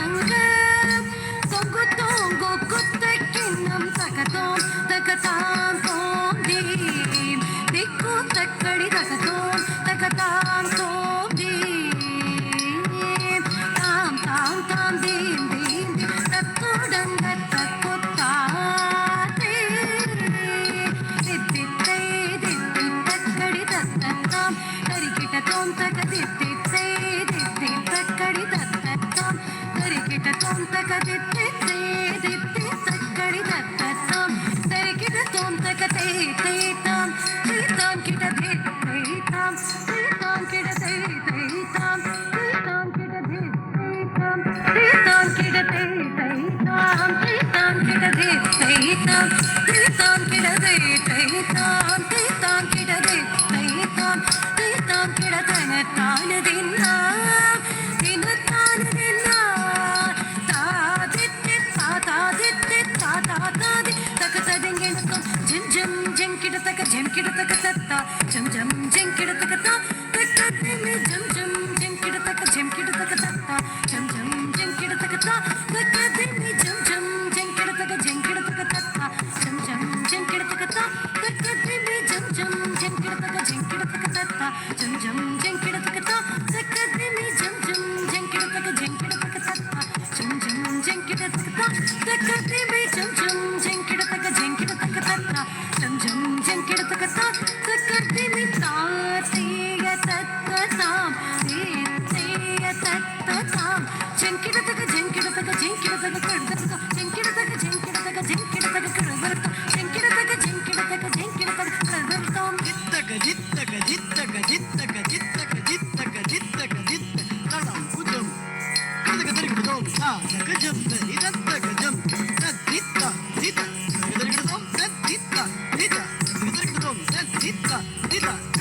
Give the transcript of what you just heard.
தங்கம் தொங்கு தோங்கு குத்த கிண்ணம் தகதோம் தகதாம் தோண்டி திக்கு தக்கடி தகதோம் தகதாம் தோண்டி தாம் தாம் தாம் தீம் தீம் தத்துடங்க தக்குத்தாதே தித்தித்தை தித்தி தக்கடி தத்தத்தாம் தரிக்கிட்ட தோம் தக தித்தித்தை தித்தி தக்கடி தத்தத்தாம் தரிக்கிட்ட தோம் தக தித்தித்தை தித்தி தக்கடி தத்தத்தாம் தரிக்கிட்ட தோம் தக தேத்தை தாம் தீத்தாம் கிட்ட தேத்தை தாம் தீத்தாம் கிட்ட தேத்தை தாம் தீத்தாம் கிட்ட தேத்தை தாம் தீத்தாம் கிட்ட தேத்தை தாம் தீத்தாம் கிட்ட தேத்தை தாம் தீத்தாம் கிட்ட தேத்தை தாம் தீத்தாம் கிட்ட தேத்தை தாம் தீத்தாம் கிட்ட தனத்தானதின்னா தினத்தானதின்னா தாதித்தி தாதாதித்தி தாதாதாதி தக ததிங்கிடத்தோம் ஜம் ஜம் ஜம் கிடத்தக ஜம் கிடத்தக தத்தா ஜம் ஜம் ஜம் கிடத்தக தா தக்க திமி ஜம் ஜம் ஜம் கிடத்தக ஜம் கிடத்தக தத்தா ஜம் ஜம் ஜம் கிடத்தக தா தக்க திமி ஜம் ஜம் ஜம் கிடத்தக ஜம் கிடத்தக தத்தா ஜம் ஜம் ஜம் கிடத்தக தா தக்க திமி ஜம் ஜம் ஜம் கிடத்தக ஜம் கிடத்தக தத்தா ஜம் ஜம் ஜம் கிடத்தக தா தக்க திமி ஜம் ஜம் ஜம் கிடத்தக ஜம் கிடத்தக தத்தா ஜம் ஜம் ஜம் கிடத்தக தா தக்க திமி ஜம் ஜம் ஜம் கிடத்தக ஜம் கிடத்தக தத்தா ஜம் ஜம் ஜம் கிடத்தக தா தக்க திமி தாத்திய தத்ததாம் தீத்திய தத்ததாம் ஜம் கிடத்தக ஜம் கிடத்தக ஜம் கிடத்தக கடுதக ஜம் கிடத்தக ஜம் கிடத்தக ஜம் கிடத்தக கடுதக ஜம் கிடத்தக ஜம் கிடத்தக ஜம் கிடத்தக கடுதகம் ஜித்தக ஜித்தக ஜித்தக ஜித்தக ஜித்தக ஜித்தக ஜித்தக ஜித்த தடம் குஜம் கதக தரிகிடதோம் தக ஜம் தரி தத்தக ஜம் தத்தித்தா தித்த தரிகிடதோம் தத்தித்தா தித்த தரிகிடதோம் தத்தித்தா தித்த